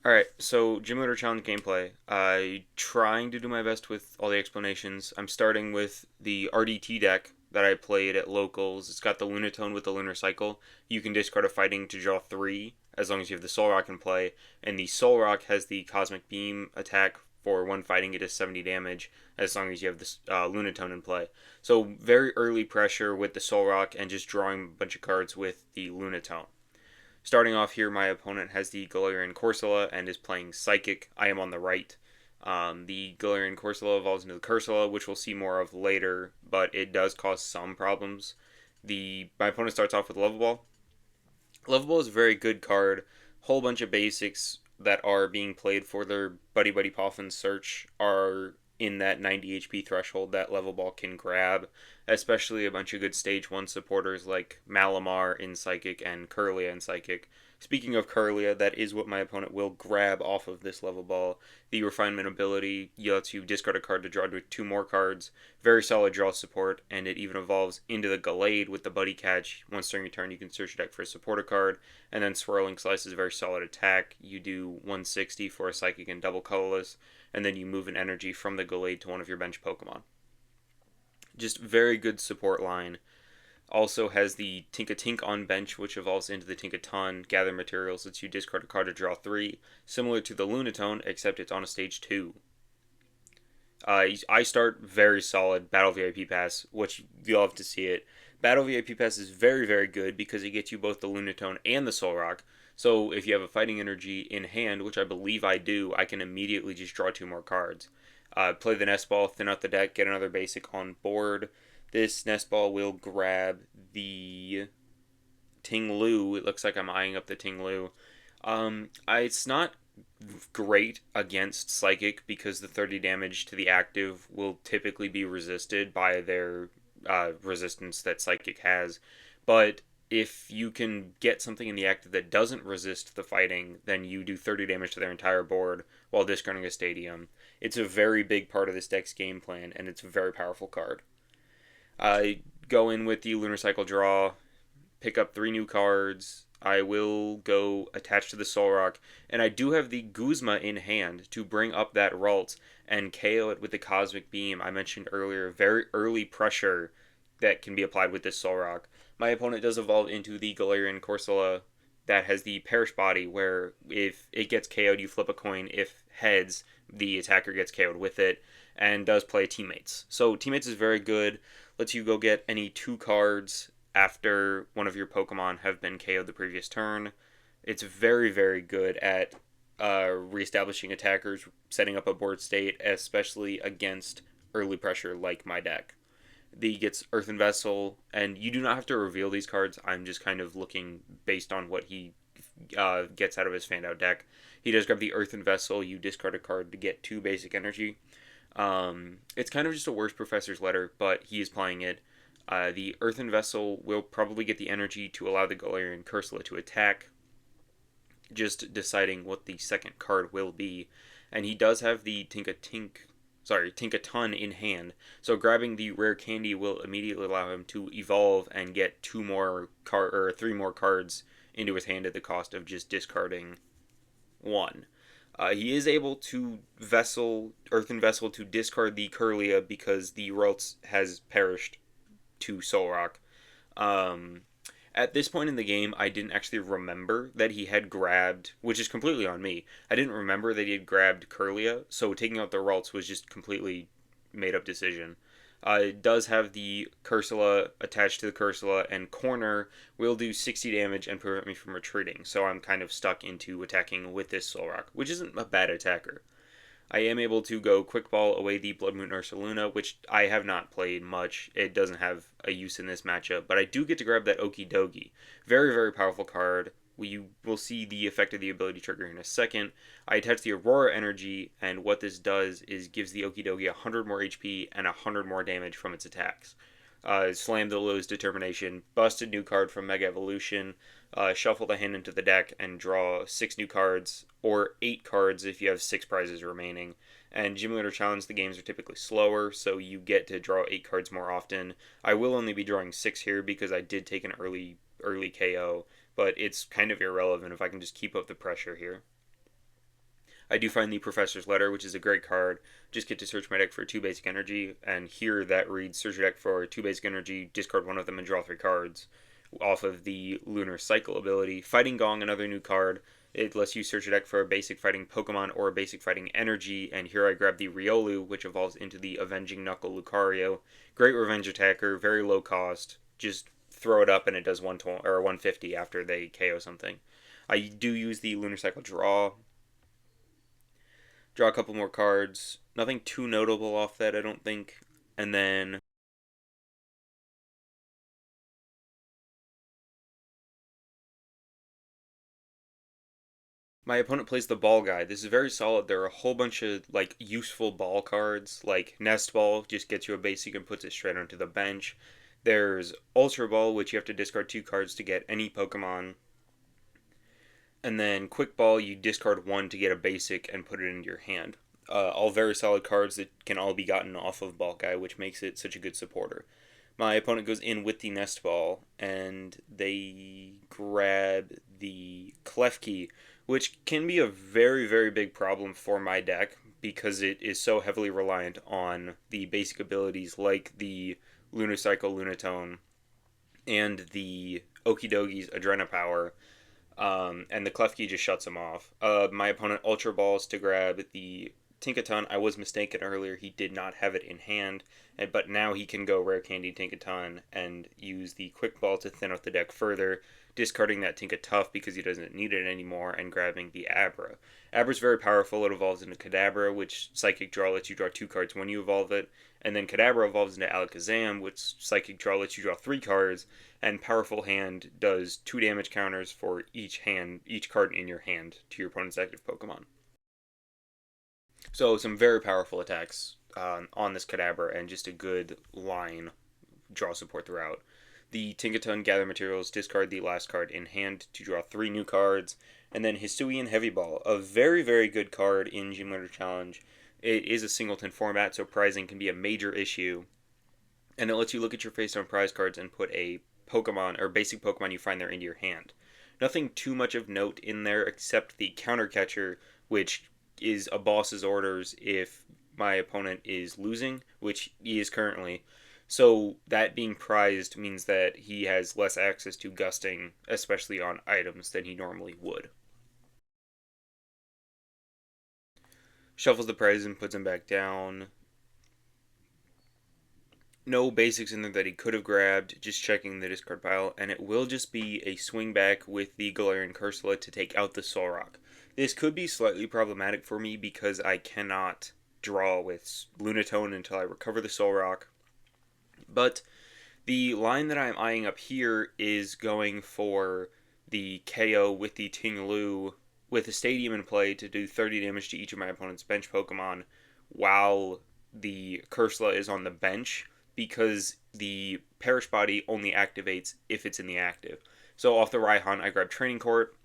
Alright, so Gym Leader Challenge gameplay. Trying to do my best with all the explanations. I'm starting with the RDT deck that I played at locals. It's got the Lunatone with the Lunar Cycle. You can discard a fighting to draw 3 as long as you have the Soul Rock in play. And the Soul Rock has the Cosmic Beam attack for one fighting it is 70 damage as long as you have this Lunatone in play. So very early pressure with the Soul Rock and just drawing a bunch of cards with the Lunatone. Starting off here, my opponent has the Galarian Corsola and is playing Psychic. I am on the right. The Galarian Corsola evolves into the Cursula, which we'll see more of later, but it does cause some problems. My opponent starts off with Level Ball. Level Ball is a very good card. Whole bunch of basics that are being played for their Buddy Buddy Poffin search are in that 90 HP threshold that Level Ball can grab, especially a bunch of good Stage 1 supporters like Malamar in Psychic and Kirlia in Psychic. Speaking of Kirlia, that is what my opponent will grab off of this Level Ball. The Refinement ability lets you discard a card to draw 2 more cards. Very solid draw support, and it even evolves into the Gallade with the Buddy Catch. Once during your turn, you can search your deck for a supporter card, and then Swirling Slice is a very solid attack. You do 160 for a Psychic and double colorless, and then you move an energy from the Gallade to one of your bench Pokemon. Just very good support line. Also has the Tinka-Tink on bench, which evolves into the Tinkaton. Gather materials lets you discard a card to draw 3, similar to the Lunatone, except it's on a stage 2. I start very solid Battle VIP Pass, which you'll have to see it. Battle VIP Pass is very, very good because it gets you both the Lunatone and the Soul Rock. So if you have a Fighting Energy in hand, which I believe I do, I can immediately just draw 2 more cards. Play the Nest Ball, thin out the deck, get another basic on board. This Nest Ball will grab the Ting Lu. It looks like I'm eyeing up the Ting Lu. It's not great against Psychic because the 30 damage to the active will typically be resisted by their resistance that Psychic has. But if you can get something in the active that doesn't resist the fighting, then you do 30 damage to their entire board while discarding a stadium. It's a very big part of this deck's game plan, and it's a very powerful card. I go in with the Lunar Cycle draw, pick up 3 new cards. I will go attached to the Soul Rock, and I do have the Guzma in hand to bring up that Ralt and KO it with the Cosmic Beam I mentioned earlier. Very early pressure that can be applied with this Soul Rock. My opponent does evolve into the Galarian Corsola that has the Perish Body, where if it gets KO'd, you flip a coin. If heads, the attacker gets KO'd with it, and does play Teammates. So Teammates is very good. Lets you go get any 2 cards after one of your Pokemon have been KO'd the previous turn. It's very, very good at reestablishing attackers, setting up a board state, especially against early pressure like my deck. The gets Earthen Vessel, and you do not have to reveal these cards. I'm just kind of looking based on what he gets out of his fanned out deck. He does grab the Earthen Vessel. You discard a card to get 2 basic energy. It's kind of just a worse Professor's Letter, but he is playing it. The Earthen Vessel will probably get the energy to allow the Galarian Cursula to attack, just deciding what the second card will be. And he does have the Tinkaton in hand, so grabbing the Rare Candy will immediately allow him to evolve and get 3 more cards into his hand at the cost of just discarding 1. He is able to Earthen Vessel to discard the Kirlia because the Ralts has perished to Soul Rock. At this point in the game, I didn't actually remember that he had grabbed, which is completely on me. I didn't remember that he had grabbed Kirlia, so taking out the Ralts was just completely made up decision. It does have the Cursula attached to the Cursula, and Corner will do 60 damage and prevent me from retreating, so I'm kind of stuck into attacking with this Soul Rock, which isn't a bad attacker. I am able to go Quick Ball away the Blood Moon Ursaluna, which I have not played much. It doesn't have a use in this matchup, but I do get to grab that Okidogi. Very, very powerful card. We will see the effect of the ability trigger in a second. I attach the Aurora Energy, and what this does is gives the Okidogi 100 more HP and 100 more damage from its attacks. Slam the Low's Determination, bust a new card from Mega Evolution, shuffle the hand into the deck, and draw 6 new cards, or 8 cards if you have 6 prizes remaining. And Gym Leader Challenge, the games are typically slower, so you get to draw 8 cards more often. I will only be drawing 6 here because I did take an early KO, but it's kind of irrelevant if I can just keep up the pressure here. I do find the Professor's Letter, which is a great card. Just get to search my deck for 2 basic energy, and here that reads search your deck for 2 basic energy, discard one of them, and draw 3 cards off of the Lunar Cycle ability. Fighting Gong, another new card. It lets you search your deck for a basic fighting Pokemon or a basic fighting energy, and here I grab the Riolu, which evolves into the Avenging Knuckle Lucario. Great revenge attacker, very low cost. Just throw it up and it does 120 or 150 after they KO something. I do use the Lunar Cycle draw a couple more cards. Nothing too notable off that, I don't think. And then my opponent plays the ball guy. This is very solid. There are a whole bunch of like useful ball cards, like Nest Ball just gets you a basic and puts it straight onto the bench. There's Ultra Ball, which you have to discard 2 cards to get any Pokemon. And then Quick Ball, you discard 1 to get a basic and put it into your hand. All very solid cards that can all be gotten off of Ball Guy, which makes it such a good supporter. My opponent goes in with the Nest Ball, and they grab the Klefki, which can be a very, very big problem for my deck because it is so heavily reliant on the basic abilities like the Lunacycle Lunatone and the Okidogi's Adrena Power, and the Klefki just shuts him off. My opponent Ultra Balls to grab the Tinkaton. I was mistaken earlier. He did not have it in hand, but now he can go Rare Candy Tinkaton and use the Quick Ball to thin out the deck further, discarding that Tinkatuff because he doesn't need it anymore, and grabbing the Abra. Abra's very powerful. It evolves into Kadabra, which Psychic Draw lets you draw 2 cards when you evolve it, and then Kadabra evolves into Alakazam, which Psychic Draw lets you draw 3 cards, and Powerful Hand does 2 damage counters for each card in your hand to your opponent's active Pokemon. So some very powerful attacks on this Kadabra and just a good line draw support throughout. The Tinkaton gather materials, discard the last card in hand to draw 3 new cards, and then Hisuian Heavy Ball, a very, very good card in Gym Leader Challenge. It is a singleton format, so prizing can be a major issue, and it lets you look at your face-down prize cards and put a Pokemon or basic Pokemon you find there into your hand. Nothing too much of note in there except the Counter Catcher, which is a boss's orders if my opponent is losing, which he is currently. So that being prized means that he has less access to gusting, especially on items, than he normally would. Shuffles the prize and puts him back down. No basics in there that he could have grabbed, just checking the discard pile, and it will just be a swing back with the Galarian Cursula to take out the Solrock. This could be slightly problematic for me because I cannot draw with Lunatone until I recover the Solrock, but the line that I'm eyeing up here is going for the KO with the Ting-Lu with the Stadium in play to do 30 damage to each of my opponent's bench Pokemon while the Cursula is on the bench, because the Perish Body only activates if it's in the active. So off the Raihan, I grab Training Court,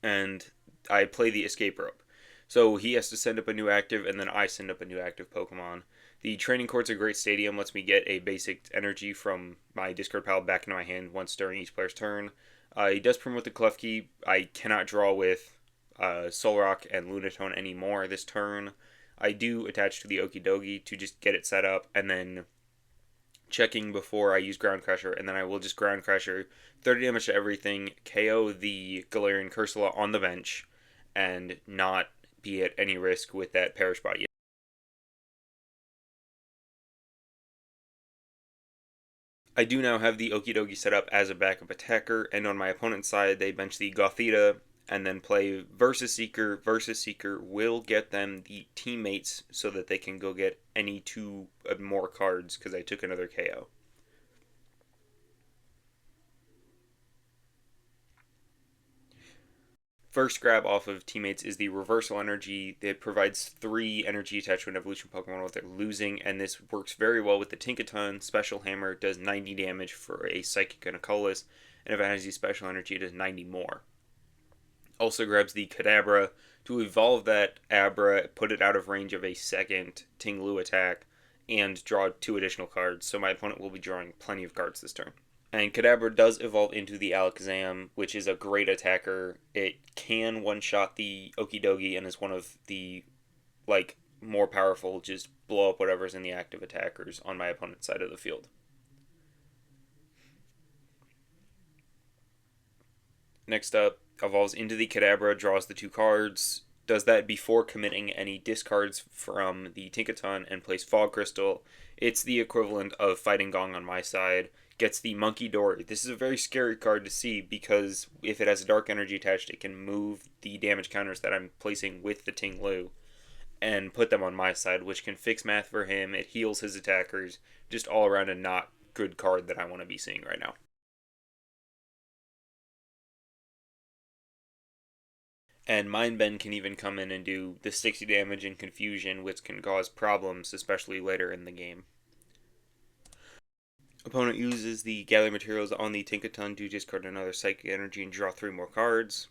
and I play the Escape Rope. So he has to send up a new active, and then I send up a new active Pokemon. The Training Court's a great stadium, lets me get a basic energy from my discard pile back into my hand once during each player's turn. He does promote the Klefki. I cannot draw with Solrock and Lunatone anymore this turn. I do attach to the Okidogi to just get it set up, and then checking before I use Ground Crusher, and then I will just Ground Crusher, 30 damage to everything, KO the Galarian Cursula on the bench, and not be at any risk with that Perish Body. I do now have the Okidogi set up as a backup attacker, and on my opponent's side, they bench the Gothita and then play Versus Seeker. Versus Seeker will get them the teammates so that they can go get any 2 more cards because I took another KO. First grab off of teammates is the Reversal Energy that provides 3 energy attached to an evolution Pokemon if they're losing, and this works very well with the Tinkaton. Special Hammer does 90 damage for a Psychic and a Colress, and if it has the Special Energy, it does 90 more. Also grabs the Kadabra to evolve that Abra, put it out of range of a second Ting-Lu attack, and draw 2 additional cards, so my opponent will be drawing plenty of cards this turn. And Kadabra does evolve into the Alakazam, which is a great attacker. It can one-shot the Okidogi and is one of the, like, more powerful, just blow up whatever's in the active attackers on my opponent's side of the field. Next up, evolves into the Kadabra, draws the 2 cards, does that before committing any discards from the Tinkaton and plays Fog Crystal. It's the equivalent of Fighting Gong on my side. Gets the Monkey Door. This is a very scary card to see because if it has a Dark Energy attached, it can move the damage counters that I'm placing with the Ting Lu and put them on my side, which can fix math for him. It heals his attackers. Just all around a not good card that I want to be seeing right now. And Mind Bend can even come in and do the 60 damage and confusion, which can cause problems, especially later in the game. Opponent uses the gather materials on the Tinkaton to discard another Psychic Energy and draw 3 more cards.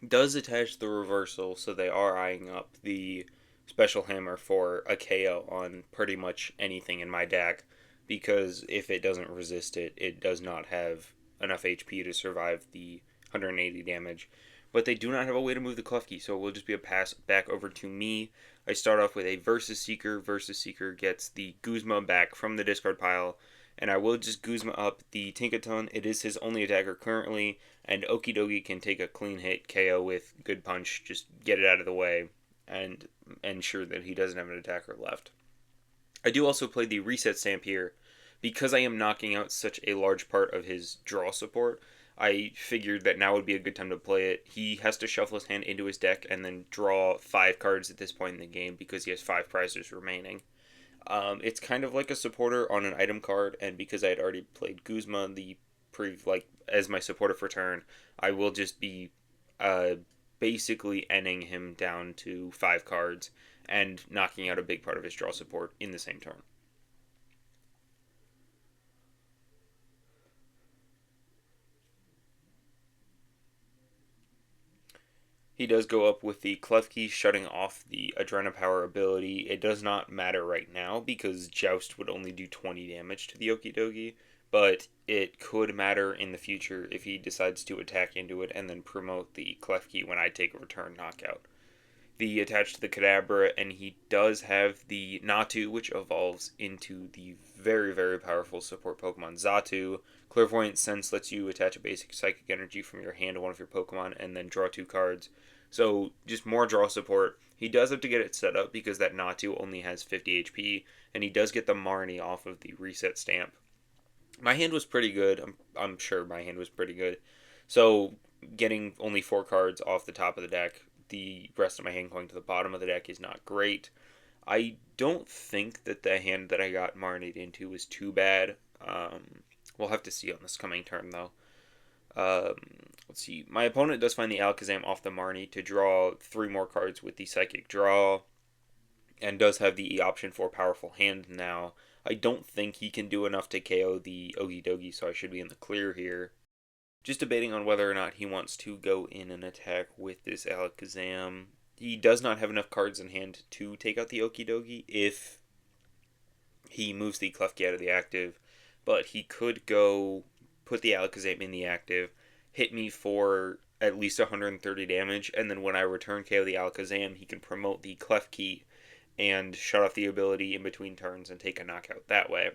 Does attach the reversal, so they are eyeing up the special hammer for a KO on pretty much anything in my deck, because if it doesn't resist it, it does not have enough HP to survive the 180 damage. But they do not have a way to move the Klefki, so it will just be a pass back over to me. I start off with a Versus Seeker. Versus Seeker gets the Guzma back from the discard pile, and I will just Guzma up the Tinkaton. It is his only attacker currently, and Okidogi can take a clean hit KO with good punch, just get it out of the way, and ensure that he doesn't have an attacker left. I do also play the reset stamp here. Because I am knocking out such a large part of his draw support, I figured that now would be a good time to play it. He has to shuffle his hand into his deck and then draw 5 cards at this point in the game because he has 5 prizes remaining. It's kind of like a supporter on an item card, and because I had already played Guzma as my supporter for turn, I will just be uh, basically ending him down to 5 cards and knocking out a big part of his draw support in the same turn. He does go up with the Klefki shutting off the Adrena Power ability. It does not matter right now because Joust would only do 20 damage to the Okidogi, but it could matter in the future if he decides to attack into it and then promote the Klefki when I take a return knockout. The attached to the Kadabra, and he does have the Natu, which evolves into the very, very powerful support Pokemon Xatu. Clairvoyant Sense lets you attach a basic psychic energy from your hand to one of your Pokemon and then draw 2 cards. So just more draw support. He does have to get it set up because that Natu only has 50 HP, and he does get the Marnie off of the reset stamp. My hand was pretty good. I'm sure my hand was pretty good. So getting only 4 cards off the top of the deck, the rest of my hand going to the bottom of the deck is not great. I don't think that the hand that I got Marnied into was too bad. We'll have to see on this coming turn, though. Um, let's see. My opponent does find the Alakazam off the Marnie to draw 3 more cards with the Psychic Draw, and does have the option for Powerful Hand now. I don't think he can do enough to KO the Okidogi, so I should be in the clear here. Just debating on whether or not he wants to go in and attack with this Alakazam. He does not have enough cards in hand to take out the Okidogi if he moves the Klefki out of the active, but he could go put the Alakazam in the active, hit me for at least 130 damage, and then when I return KO the Alakazam, he can promote the Klefki and shut off the ability in between turns and take a knockout that way.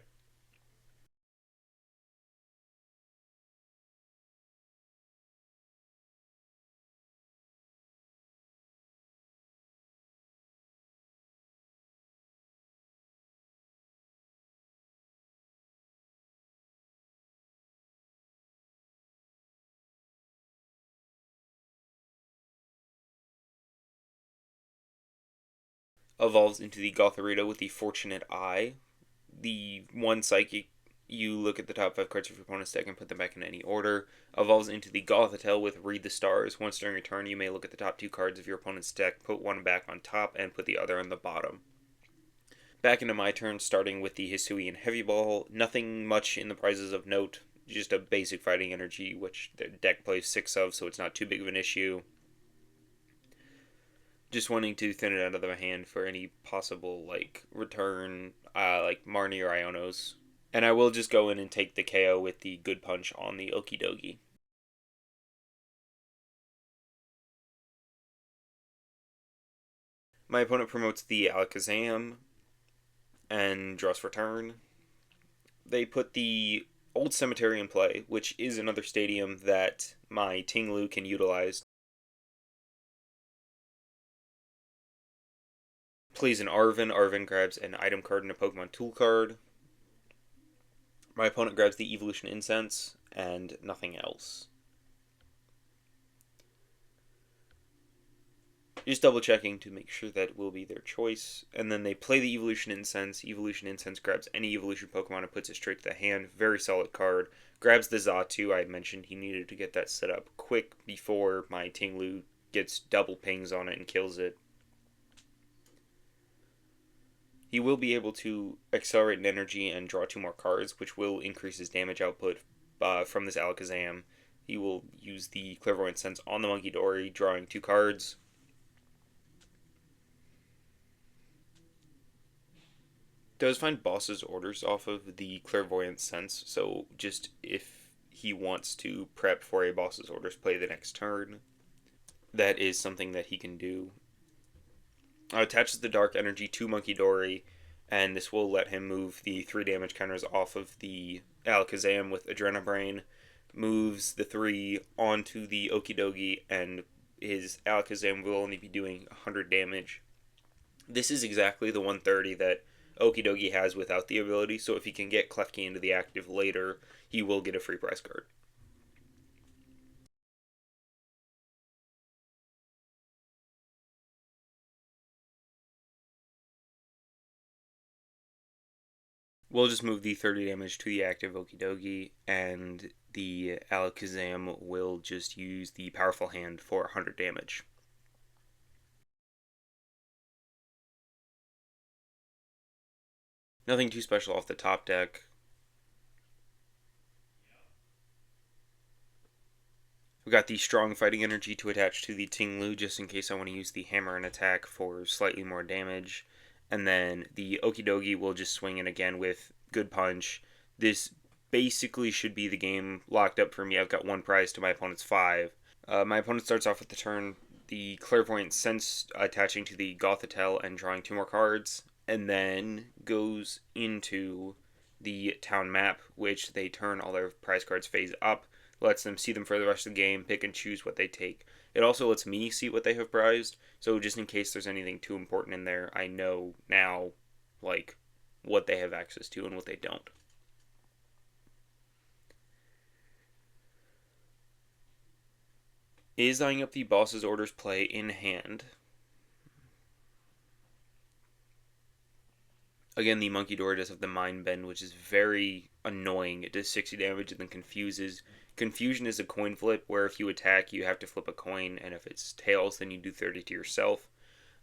Evolves into the Gothorito with the Fortunate Eye. The one Psychic, you look at the top 5 cards of your opponent's deck and put them back in any order. Evolves into the Gothitelle with Read the Stars. Once during your turn, you may look at the top 2 cards of your opponent's deck, put one back on top, and put the other on the bottom. Back into my turn, starting with the Hisuian Heavy Ball. Nothing much in the prizes of note, just a basic fighting energy, which the deck plays 6 of, so it's not too big of an issue. Just wanting to thin it out of the hand for any possible like return, like Marnie or Ionos. And I will just go in and take the KO with the good punch on the Okidogi. My opponent promotes the Alakazam and draws for turn. They put the Old Cemetery in play, which is another stadium that my Ting-Lu can utilize. Plays an Arven. Arven grabs an item card and a Pokemon tool card. My opponent grabs the Evolution Incense and nothing else. Just double checking to make sure that will be their choice. And then they play the Evolution Incense. Evolution Incense grabs any Evolution Pokemon and puts it straight to the hand. Very solid card. Grabs the Xatu. I mentioned he needed to get that set up quick before my Ting-Lu gets double pings on it and kills it. He will be able to accelerate an energy and draw 2 more cards, which will increase his damage output from this Alakazam. He will use the Clairvoyant Sense on the Munkidori, drawing 2 cards. Does find boss's orders off of the Clairvoyant Sense, so just if he wants to prep for a boss's orders play the next turn, that is something that he can do. Attaches the Dark Energy to Munkidori, and this will let him move the 3 damage counters off of the Alakazam with Adrenabrain, moves the 3 onto the Okidogi, and his Alakazam will only be doing 100 damage. This is exactly the 130 that Okidogi has without the ability, so if he can get Klefki into the active later, he will get a free prize card. We'll just move the 30 damage to the active Okidogi, and the Alakazam will just use the powerful hand for 100 damage. Nothing too special off the top deck. We got the strong fighting energy to attach to the Ting-Lu just in case I want to use the hammer and attack for slightly more damage. And then the Okidogi will just swing in again with good punch. This basically should be the game locked up for me. I've got 1 prize to my opponent's 5. My opponent starts off with the turn the Clairvoyant Sense attaching to the Gothitelle and drawing 2 more cards, and then goes into the town map, which they turn all their prize cards phase up, lets them see them for the rest of the game, pick and choose what they take. It also lets me see what they have prized, so just in case there's anything too important in there, I know now, like, what they have access to and what they don't. Is eyeing up the boss's orders play in hand. Again, the Munkidori does have the Mind Bend, which is very annoying. It does 60 damage and then confuses. Confusion is a coin flip, where if you attack, you have to flip a coin, and if it's tails, then you do 30 to yourself.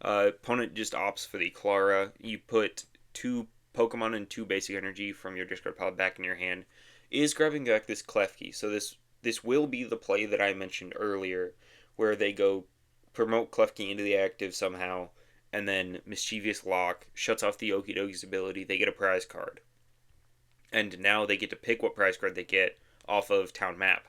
Opponent just opts for the Clara. You put 2 Pokemon and 2 basic energy from your discard pile back in your hand. Is grabbing back this Klefki, so this will be the play that I mentioned earlier, where they go promote Klefki into the active somehow, and then Mischievous Lock shuts off the Okidogi's ability. They get a prize card. And now they get to pick what prize card they get off of town map.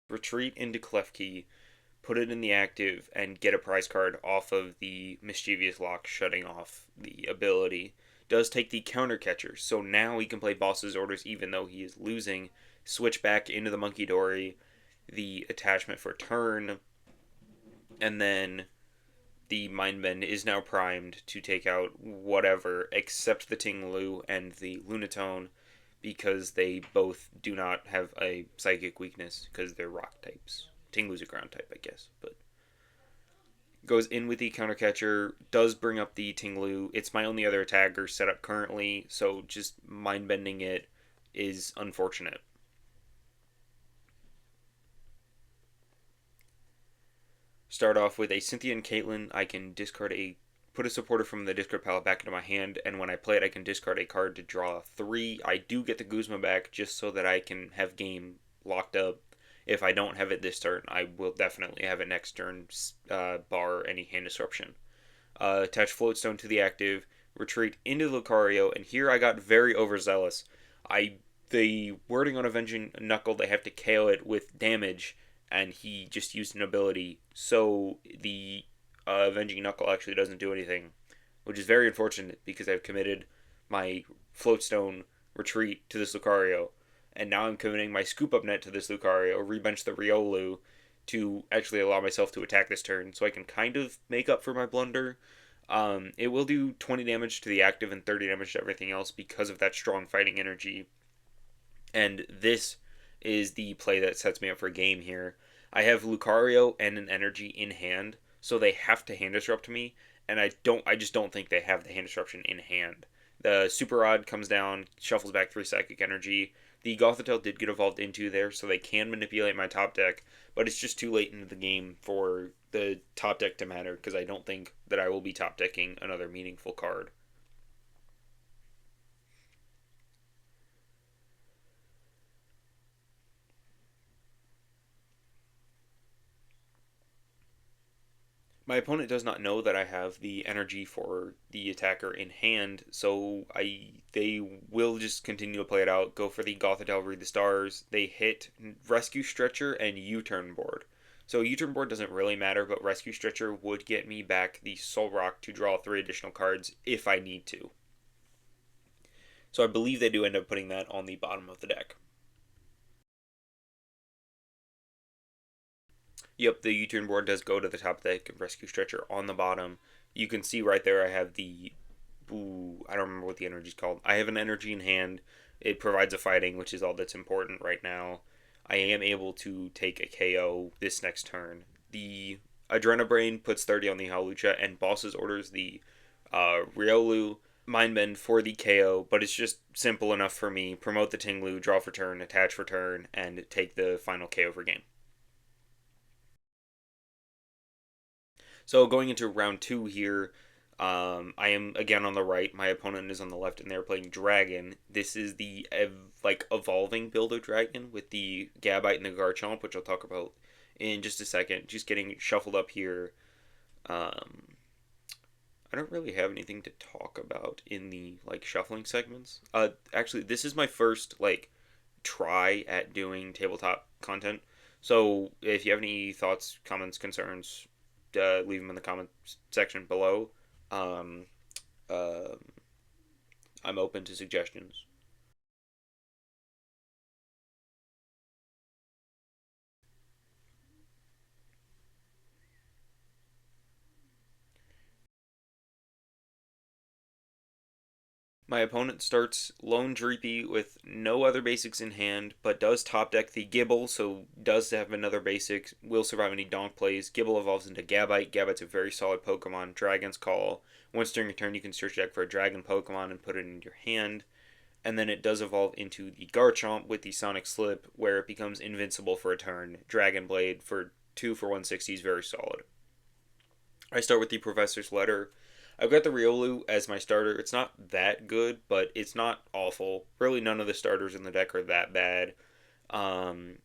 Retreat into Klefki, put it in the active, and get a prize card off of the Mischievous Lock shutting off the ability. Does take the counter catcher, so now he can play boss's orders even though he is losing. Switch back into the Munkidori, the attachment for turn, and then the Mind Bend is now primed to take out whatever except the Ting-Lu and the Lunatone, because they both do not have a psychic weakness because they're rock types. Ting-Lu's a ground type, I guess, but goes in with the counter catcher, does bring up the Ting-Lu. It's my only other attacker set up currently, so just mind bending it is unfortunate. Start off with a Cynthia and Caitlyn. I can put a supporter from the discard pile back into my hand, and when I play it, I can discard a card to draw 3. I do get the Guzma back just so that I can have game locked up. If I don't have it this turn, I will definitely have it next turn, bar any hand disruption. Attach Floatstone to the active, retreat into Lucario, and here I got very overzealous. I the wording on Avenging Knuckle, they have to KO it with damage, and he just used an ability, so the Avenging Knuckle actually doesn't do anything, which is very unfortunate because I've committed my Floatstone retreat to this Lucario, and now I'm committing my Scoop Up Net to this Lucario, rebench the Riolu to actually allow myself to attack this turn, so I can kind of make up for my blunder. It will do 20 damage to the active and 30 damage to everything else because of that strong fighting energy. And this is the play that sets me up for a game here. I have Lucario and an energy in hand, so they have to hand disrupt me, and I just don't think they have the hand disruption in hand. The Super Rod comes down, shuffles back 3 psychic energy. The Gothitelle did get evolved into there, so they can manipulate my top deck, but it's just too late into the game for the top deck to matter because I don't think that I will be top decking another meaningful card. My opponent does not know that I have the energy for the attacker in hand, so they will just continue to play it out. Go for the Gothitelle, read the stars. They hit Rescue Stretcher and U-turn board. So U-turn board doesn't really matter, but Rescue Stretcher would get me back the Soul Rock to draw 3 additional cards if I need to. So I believe they do end up putting that on the bottom of the deck. Yep, the U-turn board does go to the top deck and Rescue Stretcher on the bottom. You can see right there I have the... Ooh, I don't remember what the energy is called. I have an energy in hand. It provides a fighting, which is all that's important right now. I am able to take a KO this next turn. The Adrenabrain puts 30 on the Hawlucha, and Bosses orders the Riolu Mindbend for the KO, but it's just simple enough for me. Promote the Tinglu, draw for turn, attach for turn, and take the final KO for game. So going into round 2 here, I am again on the right. My opponent is on the left, and they're playing Dragon. This is the evolving build of Dragon with the Gabite and the Garchomp, which I'll talk about in just a second. Just getting shuffled up here. I don't really have anything to talk about in the shuffling segments. Actually, this is my first try at doing tabletop content. So if you have any thoughts, comments, concerns, leave them in the comments section below. Um, uh, I'm open to suggestions. My opponent starts Lone Dreepy with no other basics in hand, but does top deck the Gibble, so does have another basic, will survive any donk plays. Gibble evolves into Gabite. Gabite's a very solid Pokemon. Dragon's Call. Once during a turn, you can search deck for a Dragon Pokemon and put it in your hand. And then it does evolve into the Garchomp with the Sonic Slip, where it becomes invincible for a turn. Dragon Blade for 2 for 160 is very solid. I start with the Professor's Letter. I've got the Riolu as my starter. It's not that good, but it's not awful. Really, none of the starters in the deck are that bad.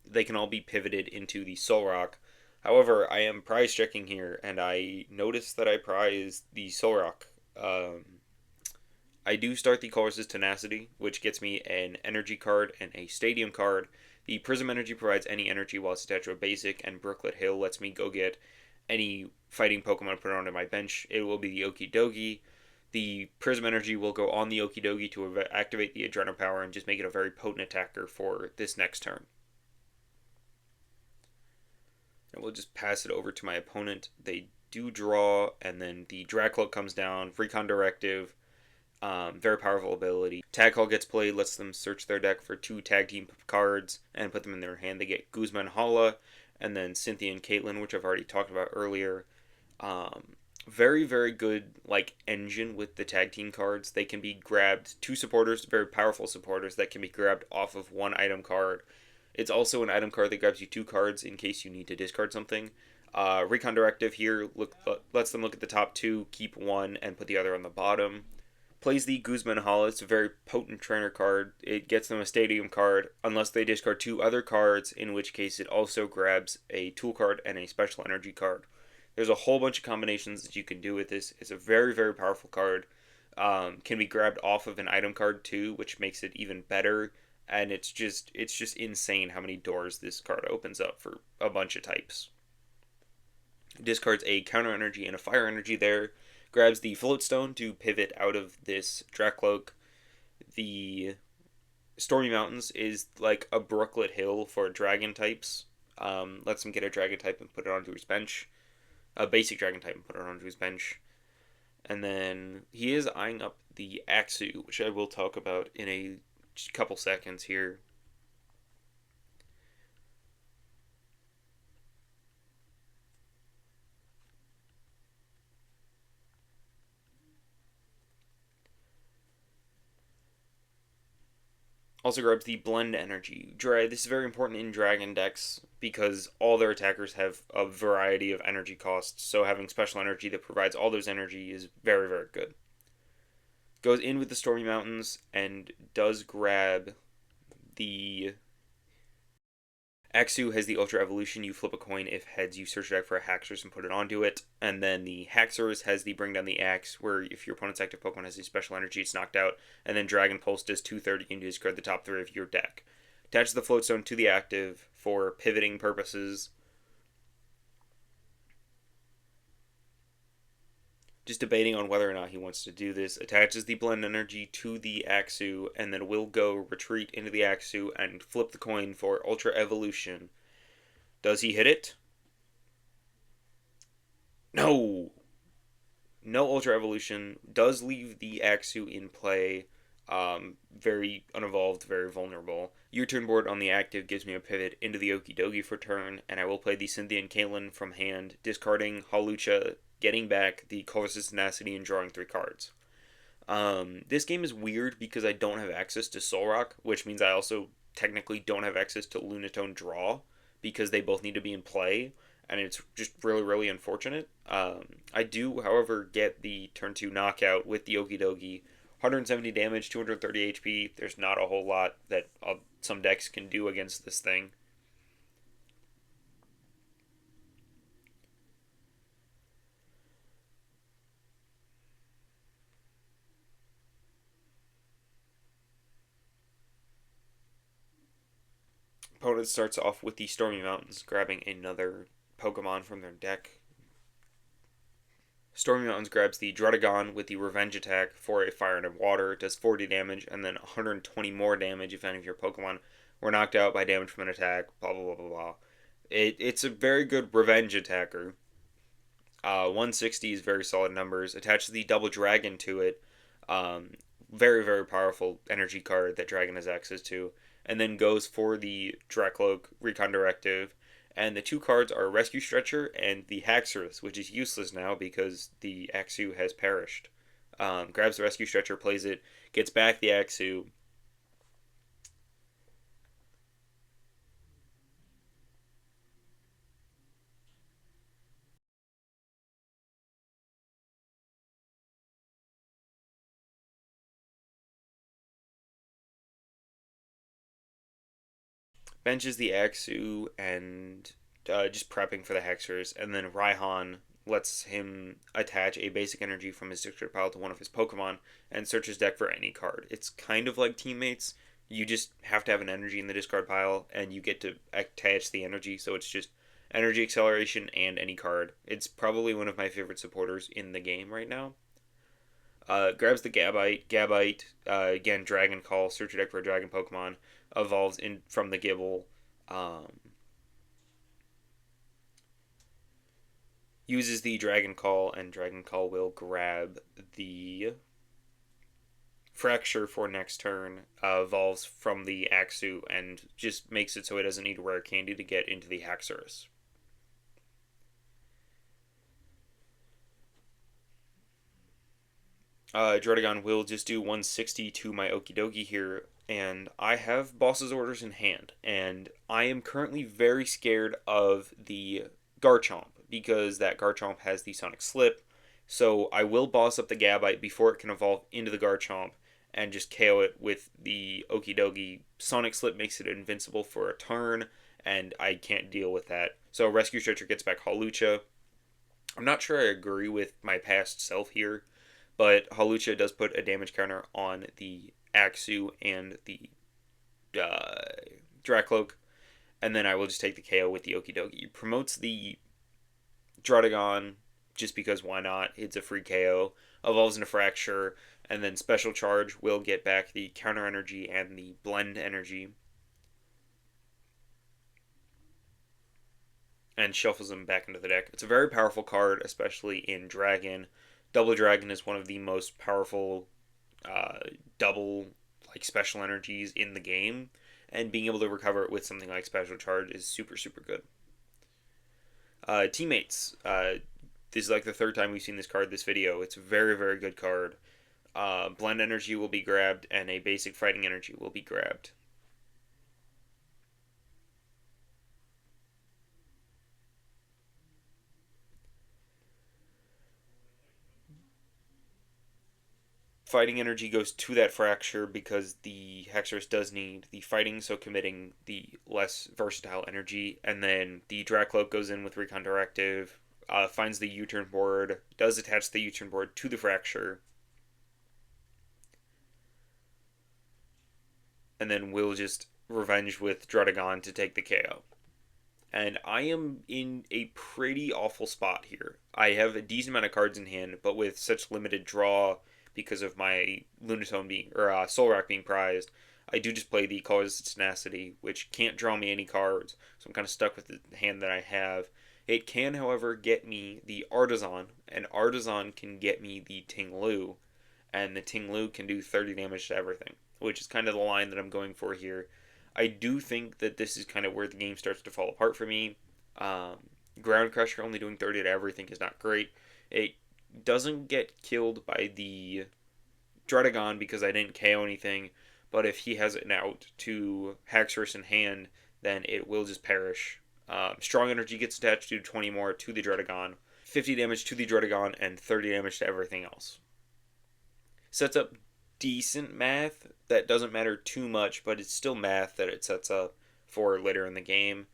They can all be pivoted into the Soul Rock. However, I am prize checking here, and I noticed that I prize the Soul Rock. I do start the Colossus Tenacity, which gets me an energy card and a stadium card. The Prism Energy provides any energy while it's attached to a basic, and Brooklet Hill lets me go get any fighting Pokemon put onto my bench. It will be the Okidogi. The Prism Energy will go on the Okidogi to activate the Adreno Power and just make it a very potent attacker for this next turn. And we'll just pass it over to my opponent. They do draw, and then the Dracloak comes down. Recon Directive. Very powerful ability. Tag Call gets played, lets them search their deck for 2 tag team cards and put them in their hand. They get Guzma and Hala, and then Cynthia and Caitlyn, which I've already talked about earlier. Very, very good engine with the tag team cards. They can be grabbed, 2 supporters, very powerful supporters that can be grabbed off of 1 item card. It's also an item card that grabs you 2 cards in case you need to discard something. Recon Directive here lets them look at the top two, keep one, and put the other on the bottom. Plays the Guzman Hall. It's a very potent trainer card. It gets them a stadium card unless they discard two other cards, in which case it also grabs a tool card and a special energy card. There's a whole bunch of combinations that you can do with this. It's a very, very powerful card. Can be grabbed off of an item card too, which makes it even better. And it's just insane how many doors this card opens up for a bunch of types. Discards a counter energy and a fire energy there. Grabs the floatstone to pivot out of this Dracloak. The Stormy Mountains is like a Brooklet Hill for dragon types. Lets him get a dragon type and put it onto his bench. A basic dragon type and put it onto his bench. And then he is eyeing up the Axu, which I will talk about in a couple seconds here. Also grabs the Blend Energy. This is very important in Dragon decks because all their attackers have a variety of energy costs, so having special energy that provides all those energy is very, very good. Goes in with the Stormy Mountains and does grab the Axu has the Ultra Evolution. You flip a coin. If heads, you search your deck for a Haxorus and put it onto it. And then the Haxorus has the Bring Down the Axe, where if your opponent's active Pokemon has a special energy, it's knocked out. And then Dragon Pulse does 230 and you discard the top three of your deck. Attaches the Floatstone to the active for pivoting purposes. Just debating on whether or not he wants to do this. Attaches the Blend Energy to the Axu, and then will go retreat into the Axu and flip the coin for Ultra Evolution. Does he hit it? No! No Ultra Evolution. Does leave the Axu in play. Very unevolved, very vulnerable. U-turn board on the active gives me a pivot into the Okidogi for turn, and I will play the Cynthian Kalen from hand, discarding Hawlucha, getting back the Colress's Tenacity, and drawing 3 cards. This game is weird because I don't have access to Solrock, which means I also technically don't have access to Lunatone Draw, because they both need to be in play, and it's just really, really unfortunate. I do, however, get the turn 2 knockout with the Okidogi. 170 damage, 230 HP. There's not a whole lot that some decks can do against this thing. Opponent starts off with the Stormy Mountains, grabbing another Pokemon from their deck. Stormy Mountains grabs the Druddigon with the Revenge attack for a Fire and a Water. It does 40 damage and then 120 more damage if any of your Pokemon were knocked out by damage from an attack. Blah, blah, blah, blah, blah. It's a very good Revenge attacker. 160 is very solid numbers. Attaches the Double Dragon to it. Very, very powerful energy card that Dragon has access to. And then goes for the Dracloak Recon Directive. And the 2 cards are Rescue Stretcher and the Haxorus, which is useless now because the Axu has perished. Grabs the Rescue Stretcher, plays it, gets back the Axu. Benches the Axu and just prepping for the Hexers, and then Raihan lets him attach a basic energy from his discard pile to one of his Pokemon and search his deck for any card. It's kind of like Teammates. You just have to have an energy in the discard pile, and you get to attach the energy, so it's just energy acceleration and any card. It's probably one of my favorite supporters in the game right now. Grabs the Gabite. Gabite, again, Dragon Call, search your deck for a Dragon Pokemon, evolves in from the Gibble. Uses the Dragon Call, and Dragon Call will grab the Fracture for next turn, evolves from the Axu, and just makes it so it doesn't need Rare Candy to get into the Haxorus. Druddigon will just do 160 to my Okidogi here, and I have Boss's Orders in hand, and I am currently very scared of the Garchomp because that Garchomp has the Sonic Slip. So I will boss up the Gabite before it can evolve into the Garchomp and just KO it with the Okie Dokie. Sonic Slip makes it invincible for a turn, and I can't deal with that. So Rescue Stretcher gets back Hawlucha. I'm not sure I agree with my past self here, but Hawlucha does put a damage counter on the Axew and the uh, Dracloak, and then I will just take the KO with the Okie Dokie. Promotes the Draudigon just because why not? It's a free KO. Evolves into Fracture, and then Special Charge will get back the Counter Energy and the Blend Energy. And shuffles them back into the deck. It's a very powerful card, especially in Dragon. Double Dragon is one of the most powerful double special energies in the game, and being able to recover it with something like Special Charge is super good. Teammates. This is like the third time we've seen this card this video. It's a very good card. Blend Energy will be grabbed, and a basic Fighting Energy will be grabbed. Fighting Energy goes to that Fracture because the Hexorus does need the Fighting, so committing the less versatile energy. And then the Dracloak goes in with Recon Directive, finds the U-turn board, does attach the U-turn board to the Fracture, and then will just Revenge with Draudigon to take the KO. And I am in a pretty awful spot here. I have a decent amount of cards in hand, but with such limited draw because of my Lunatone being, or Solrock being prized, I do just play the Colorless Tenacity, which can't draw me any cards, so I'm kind of stuck with the hand that I have. It can, however, get me the Artisan, and Artisan can get me the Ting-Lu, and the Ting-Lu can do 30 damage to everything, which is kind of the line that I'm going for here. I do think that this is kind of where the game starts to fall apart for me. Ground Crusher only doing 30 to everything is not great. It doesn't get killed by the Draudigon because I didn't KO anything, but if he has an out to Haxorus in hand, then it will just perish. Strong Energy gets attached to 20 more to the Draudigon, 50 damage to the Draudigon, and 30 damage to everything else. Sets up decent math that doesn't matter too much, but it's still math that it sets up for later in the game.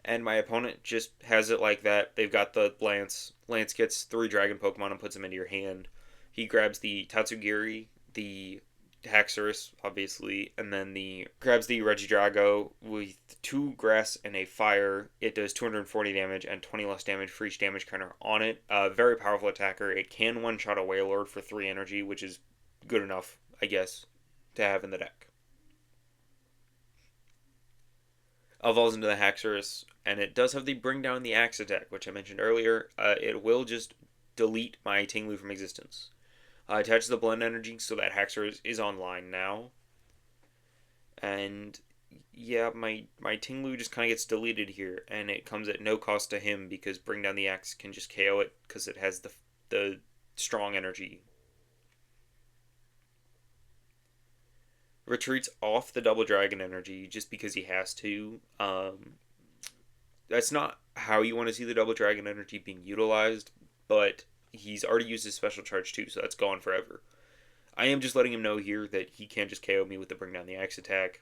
And my opponent just has it like that. They've got the Lance. Lance gets 3 Dragon Pokemon and puts them into your hand. He grabs the Tatsugiri, the Haxorus, obviously, and then grabs the Regidrago with 2 Grass and a Fire. It does 240 damage and 20 less damage for each damage counter on it. Very powerful attacker. It can one-shot a Wailord for 3 energy, which is good enough, I guess, to have in the deck. Evolves into the Haxorus, and it does have the Bring Down the Axe attack, which I mentioned earlier. It will just delete my Ting-Lu from existence. Attaches the Blend Energy, so that Haxorus is online now. And yeah, my Ting-Lu just kind of gets deleted here, and it comes at no cost to him because Bring Down the Axe can just KO it because it has the strong energy. Retreats off the Double Dragon energy just because he has to. That's not how you want to see the Double Dragon energy being utilized, but he's already used his Special Charge too, so that's gone forever. I am just letting him know here that he can't just KO me with the Bring Down the Axe attack,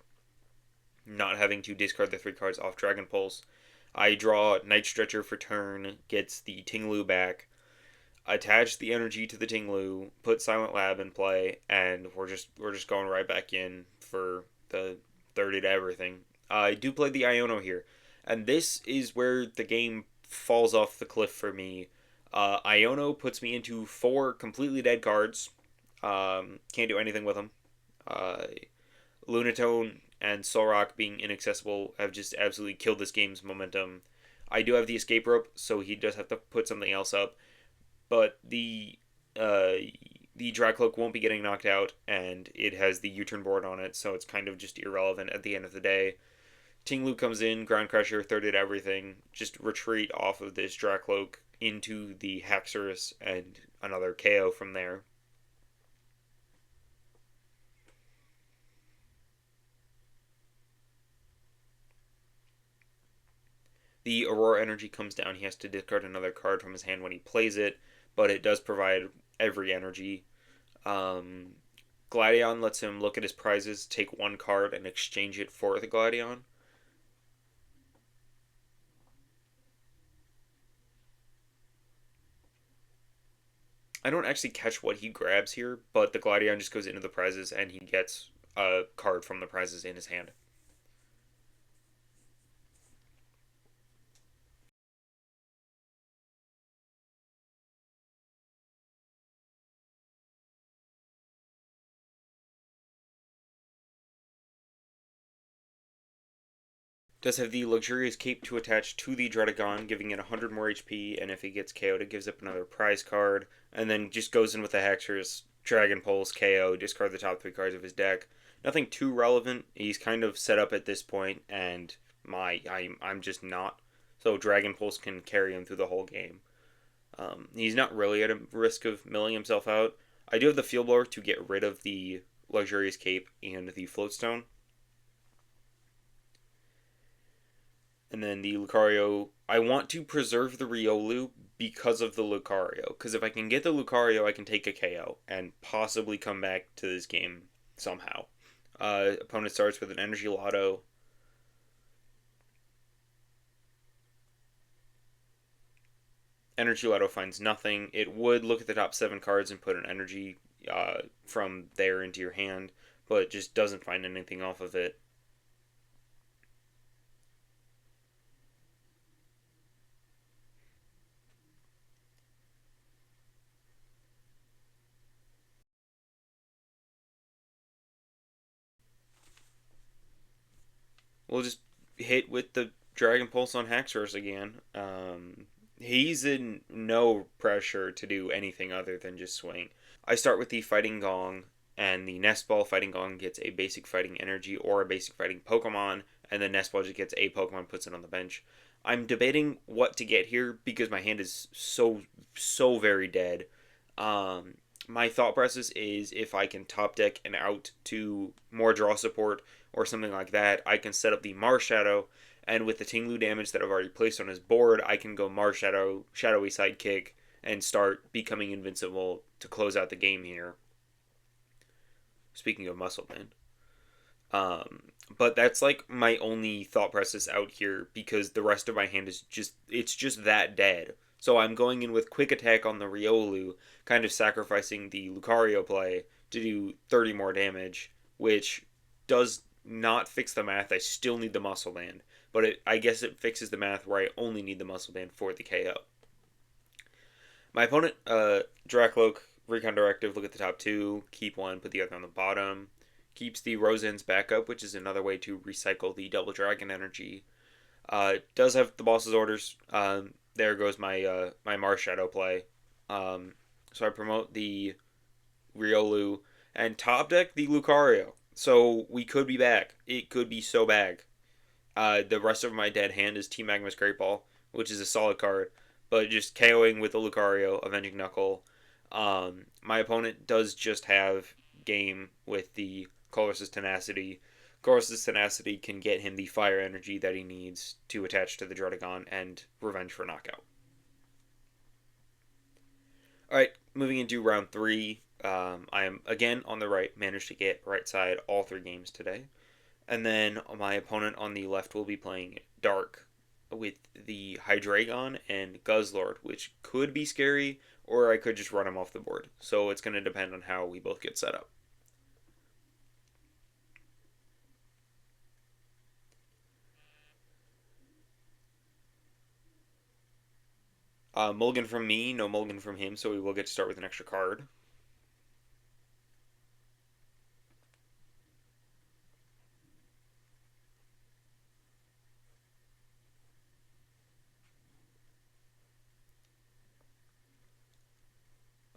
not having to discard the 3 cards off Dragon Pulse. I draw Night Stretcher for turn, gets the Ting-Lu back, attach the energy to the Ting-Lu, put Silent Lab in play, and we're just going right back in for the 30 to everything. I do play the Iono here, and this is where the game falls off the cliff for me. Iono puts me into 4 completely dead cards. Can't do anything with them. Lunatone and Solrock being inaccessible have just absolutely killed this game's momentum. I do have the Escape Rope, so he does have to put something else up. But the Dracloak won't be getting knocked out, and it has the U-turn board on it, so it's kind of just irrelevant at the end of the day. Ting-Lu comes in, Ground Crusher, 30 to everything, just retreat off of this Dracloak into the Haxorus, and another KO from there. The Aurora energy comes down. He has to discard another card from his hand when he plays it, but it does provide every energy. Um, Gladion lets him look at his prizes, take one card, and exchange it for the Gladion. I don't actually catch what he grabs here, but the Gladion just goes into the prizes and he gets a card from the prizes in his hand. Does have the luxurious cape to attach to the Dredagon, giving it 100 more HP, and if he gets KO'd, it gives up another prize card, and then just goes in with the Hexers, Dragon Pulse, KO, discard the top 3 cards of his deck. Nothing too relevant. He's kind of set up at this point, and I'm just not. So Dragon Pulse can carry him through the whole game. He's not really at a risk of milling himself out. I do have the Field Blower to get rid of the luxurious cape and the floatstone. And then the Lucario, I want to preserve the Riolu because of the Lucario. Because if I can get the Lucario, I can take a KO and possibly come back to this game somehow. Opponent starts with an Energy Lotto. Energy Lotto finds nothing. It would look at the top 7 cards and put an energy from there into your hand, but it just doesn't find anything off of it. We'll just hit with the Dragon Pulse on Haxorus again. He's in no pressure to do anything other than just swing. I start with the Fighting Gong, and the Nest Ball Fighting Gong gets a basic fighting energy or a basic fighting Pokemon, and the Nest Ball just gets a Pokemon, puts it on the bench. I'm debating what to get here because my hand is so very dead. Um, my thought process is if I can top deck and out to more draw support or something like that, I can set up the Marshadow, and with the Tinglu damage that I've already placed on his board, I can go Marshadow, Shadowy Sidekick, and start becoming invincible to close out the game here. Speaking of Muscle Man. But that's like my only thought process out here because the rest of my hand is it's just that dead. So I'm going in with Quick Attack on the Riolu, kind of sacrificing the Lucario play to do 30 more damage, which does not fix the math. I still need the Muscle Band, but I guess it fixes the math where I only need the Muscle Band for the KO. My opponent, Dracloak, Recon Directive, look at the top 2, keep one, put the other on the bottom. Keeps the Rosen's backup, which is another way to recycle the Double Dragon energy. Does have the boss's orders. There goes my Marshadow play. So I promote the Riolu and top deck the Lucario. So we could be back. It could be so bad. The rest of my dead hand is Team Magma's Great Ball, which is a solid card, but just KOing with the Lucario, Avenging Knuckle. My opponent does just have game with the Colress's Tenacity. Colress's Tenacity can get him the fire energy that he needs to attach to the Dredagon and Revenge for Knockout. Alright, moving into round 3. I am again on the right, managed to get right side all 3 games today. And then my opponent on the left will be playing Dark with the Hydreigon and Guzzlord, which could be scary, or I could just run him off the board. So it's going to depend on how we both get set up. Mulligan from me, no mulligan from him, so we will get to start with an extra card.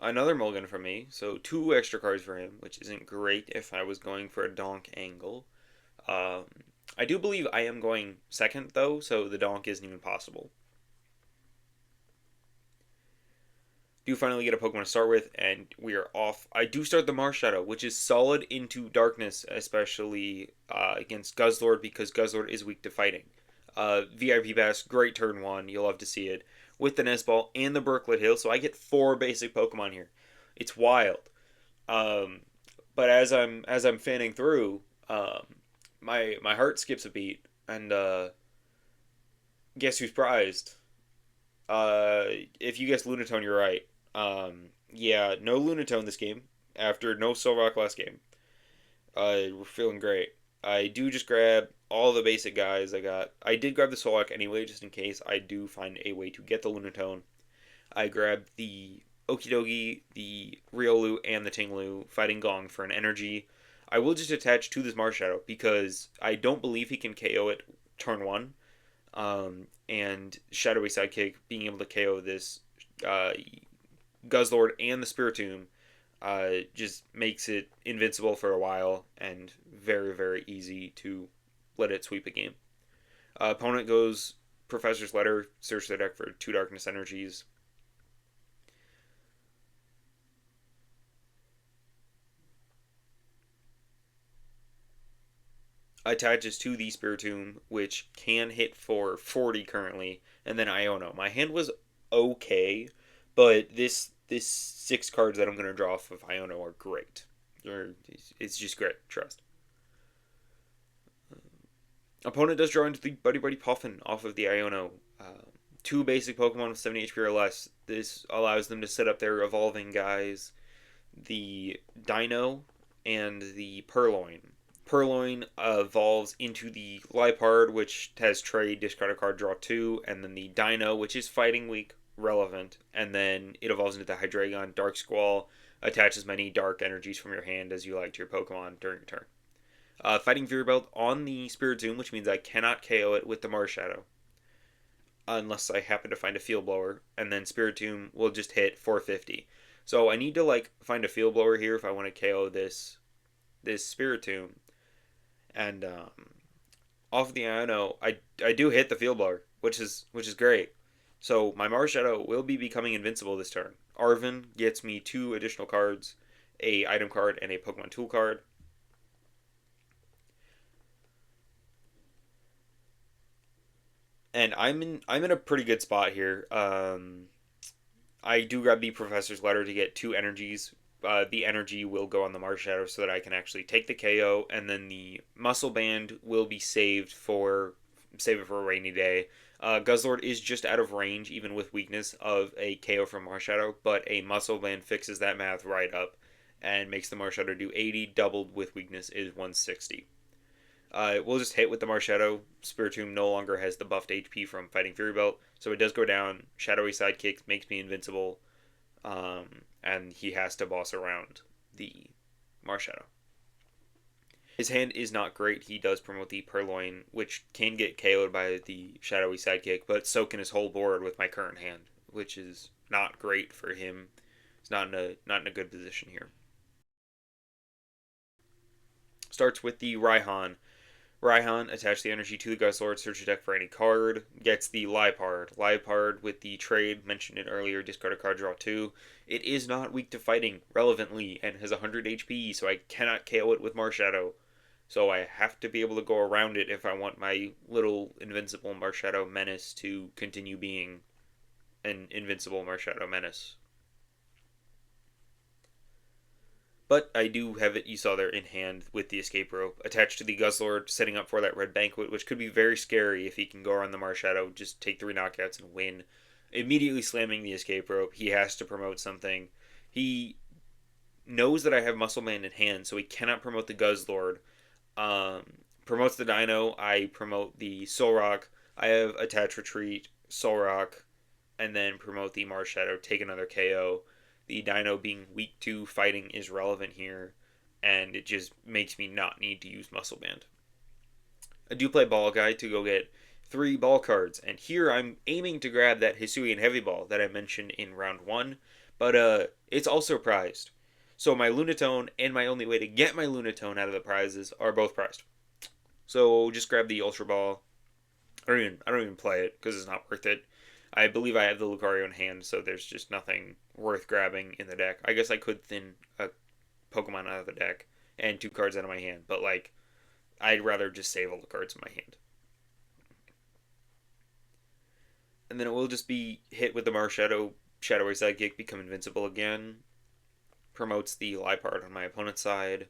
Another mulligan from me, so 2 extra cards for him, which isn't great if I was going for a donk angle. Um, I do believe I am going second, though, so the donk isn't even possible. Do finally get a Pokemon to start with, and we are off. I do start the Marshadow, which is solid into darkness, especially against Guzzlord, because Guzzlord is weak to fighting. VIP Pass, great turn one. You'll love to see it with the Nest Ball and the Brooklet Hill. So I get four basic Pokemon here. It's wild. Um, but as I'm fanning through, my heart skips a beat, and guess who's prized? Uh, if you guessed Lunatone, you're right. Yeah, no Lunatone this game after no Solrock last game. We're feeling great. I do just grab all the basic guys I got. I did grab the Solrock anyway, just in case I do find a way to get the Lunatone. I grabbed the Okidogi, the Riolu, and the Tinglu fighting Gong for an energy. I will just attach to this Marshadow because I don't believe he can KO it turn one. And Shadowy Sidekick being able to KO this uh, Guzzlord and the Spiritomb just makes it invincible for a while and very, very easy to let it sweep a game. Opponent goes Professor's Letter, search their deck for two Darkness Energies. Attaches to the Spiritomb, which can hit for 40 currently, and then Iono. My hand was okay, but this six cards that I'm going to draw off of Iono are great. It's just great, trust. Opponent does draw into the Buddy Buddy Puffin off of the Iono. Two basic Pokemon with 70 HP or less. This allows them to set up their evolving guys, the Dino and the Purloin. Purloin evolves into the Liepard, which has trade, discard a card, draw two, and then the Dino, which is fighting weak, relevant, and then it evolves into the Hydreigon, Dark Squall, attach as many dark energies from your hand as you like to your Pokemon during your turn. Fighting Fury Belt on the Spiritomb, which means I cannot KO it with the Marshadow, unless I happen to find a Field Blower, and then Spiritomb will just hit 450. So I need to like find a Field Blower here if I want to KO this Spiritomb. And off of the Iono, I do hit the Field Blower, which is great. So my Marshadow will be becoming invincible this turn. Arven gets me two additional cards, a item card and a Pokemon tool card. And I'm in a pretty good spot here. I do grab the Professor's Letter to get two energies. The energy will go on the Marshadow so that I can actually take the KO, and then the Muscle Band will be save it for a rainy day. Guzzlord is just out of range, even with weakness of a KO from Marshadow, but a Muscle Band fixes that math right up and makes the Marshadow do 80, doubled with weakness is 160. We'll just hit with the Marshadow. Spiritomb no longer has the buffed HP from fighting Fury Belt, so it does go down. Shadowy Sidekick makes me invincible, and he has to boss around the Marshadow. His hand is not great. He does promote the Purloin, which can get KO'd by the Shadowy Sidekick, but so can his whole board with my current hand, which is not great for him. He's not in a good position here. Starts with the Raihan. Raihan attach the energy to the Guzzlord, search your deck for any card, gets the Liepard. Liepard with the trade, mentioned it earlier, discard a card, draw two. It is not weak to fighting, relevantly, and has 100 HP, so I cannot KO it with Marshadow. So I have to be able to go around it if I want my little invincible Marshadow Menace to continue being an invincible Marshadow Menace. But I do have it, you saw there, in hand with the escape rope attached to the Guzzlord, setting up for that red banquet, which could be very scary if he can go around the Marshadow, just take three knockouts and win. Immediately slamming the escape rope, he has to promote something. He knows that I have Muscle Man in hand, so he cannot promote the Guzzlord. Promotes the Dino, I promote the Solrock. I have Attach Retreat, Solrock, and then promote the Marshadow, take another KO. The Dino being weak to fighting is relevant here, and it just makes me not need to use Muscle Band. I do play Ball Guy to go get three ball cards, and here I'm aiming to grab that Hisuian Heavy Ball that I mentioned in round one, but it's also prized. So my Lunatone and my only way to get my Lunatone out of the prizes are both prized. So just grab the Ultra Ball. I don't even play it because it's not worth it. I believe I have the Lucario in hand, so there's just nothing worth grabbing in the deck. I guess I could thin a Pokemon out of the deck and two cards out of my hand, but like I'd rather just save all the cards in my hand. And then it will just be hit with the Marshadow Shadowy Sidekick, become invincible again. Promotes the Liepard on my opponent's side.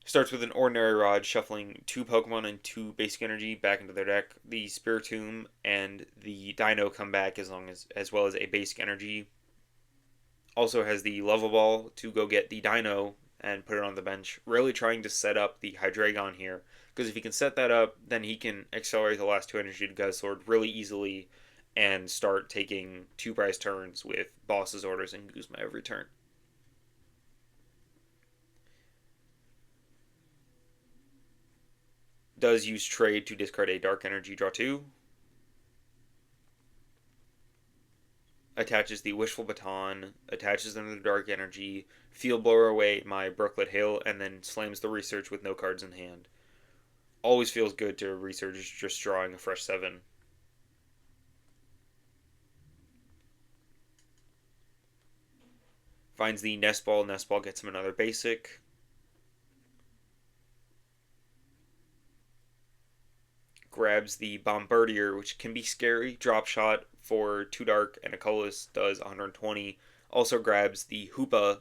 Starts with an Ordinary Rod, shuffling 2 Pokemon and 2 basic energy back into their deck. The Spiritomb and the Dino come back as well as a basic energy. Also has the Level Ball to go get the Dino and put it on the bench. Really trying to set up the Hydreigon here, because if he can set that up, then he can accelerate the last 2 energy to Guzzlord really easily and start taking 2 prize turns with Boss's Orders and Guzma every turn. Does use Trade to discard a Dark Energy, draw 2. Attaches the Wishful Baton, attaches another Dark Energy, Field Blower away my Brooklet Hill, and then slams the Research with no cards in hand. Always feels good to Research just drawing a fresh 7. Finds the Nest Ball. Nest Ball gets him another basic. Grabs the Bombardier, which can be scary. Drop shot for 2 dark and a colorless does 120. Also grabs the Hoopa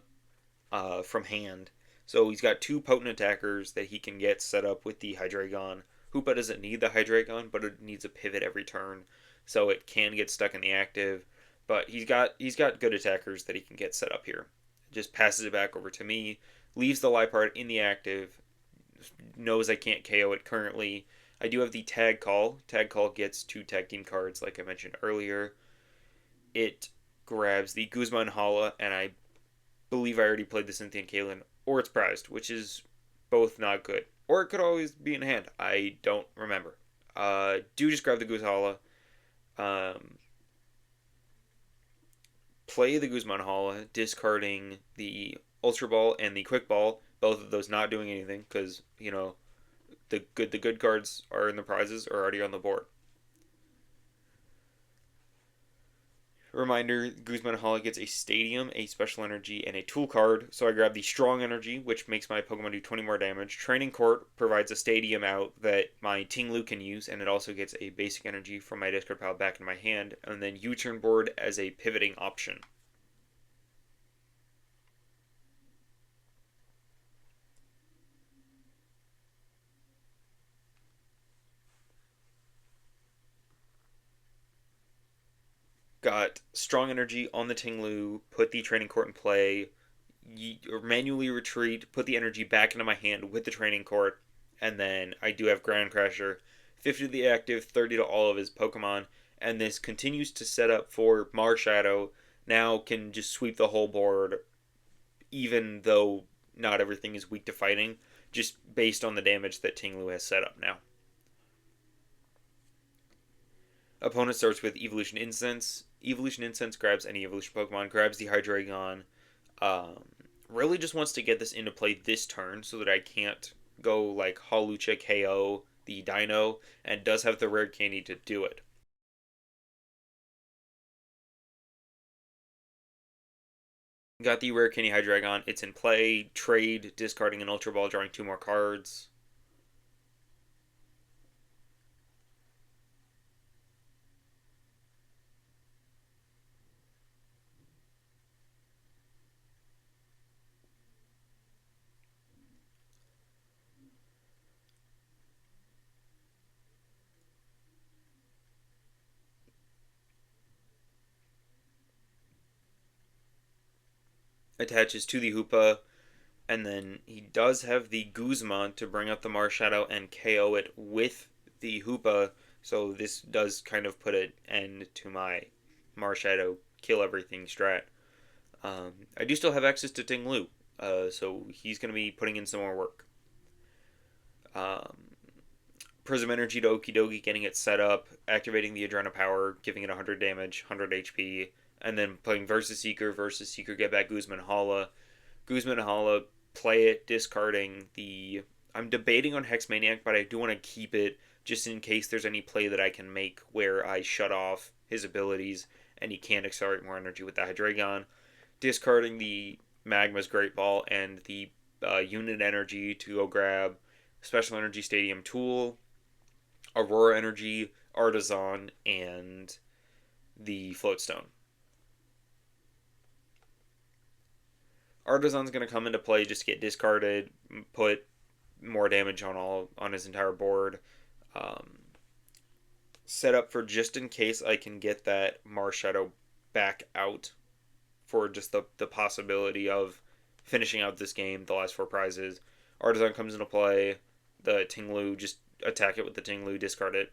from hand. So he's got 2 potent attackers that he can get set up with the Hydreigon. Hoopa doesn't need the Hydreigon, but it needs a pivot every turn, so it can get stuck in the active. But he's got good attackers that he can get set up here. Just passes it back over to me, leaves the Liepard in the active, knows I can't KO it currently. I do have the Tag Call. Tag Call gets 2 tag team cards, like I mentioned earlier. It grabs the Guzma and Hala, and I believe I already played the Cynthia and Kalen, or it's prized, which is both not good. Or it could always be in hand. I don't remember. Do just grab the Guzhala. Play the Guzman Hala, discarding the Ultra Ball and the Quick Ball. Both of those not doing anything because, the good cards are in the prizes or already on the board. Reminder, Guzman Hala gets a Stadium, a Special Energy, and a Tool card, so I grab the Strong Energy, which makes my Pokemon do 20 more damage. Training Court provides a Stadium out that my Ting-Lu can use, and it also gets a Basic Energy from my discard pile back in my hand, and then U-Turn Board as a pivoting option. Got Strong Energy on the Ting-Lu, put the Training Court in play, manually retreat, put the energy back into my hand with the Training Court, and then I do have Ground Crasher, 50 to the active, 30 to all of his Pokemon, and this continues to set up for Marshadow. Now can just sweep the whole board, even though not everything is weak to fighting, just based on the damage that Ting-Lu has set up now. Opponent starts with Evolution Incense. Evolution Incense grabs any Evolution Pokemon, grabs the Hydreigon. Um, really just wants to get this into play this turn so that I can't go like Hawlucha KO the Dino, and does have the rare candy to do it. Got the rare candy Hydreigon. It's in play. Trade, discarding an Ultra Ball, drawing 2 more cards. Attaches to the Hoopa, and then he does have the Guzma to bring up the Marshadow and KO it with the Hoopa, so this does kind of put an end to my Marshadow kill everything strat. I do still have access to Ting Lu, so he's going to be putting in some more work. Um, Prism Energy to Okidogi, getting it set up, activating the Adrena Power, giving it 100 damage, 100 HP, and then playing Versus Seeker, get back Guzman Hala. Guzman Hala, play it, discarding the. I'm debating on Hex Maniac, but I do want to keep it just in case there's any play that I can make where I shut off his abilities and he can't accelerate more energy with the Hydreigon. Discarding the Magma's Great Ball and the Unit Energy to go grab Special Energy Stadium Tool, Aurora Energy, Artisan, and the Floatstone. Artisan's going to come into play just to get discarded, put more damage on his entire board. Um, Set up for just in case I can get that Mars Shadow back out for just the possibility of finishing out this game, the last four prizes. Artisan comes into play. The Tinglu, just attack it with the Tinglu, discard it.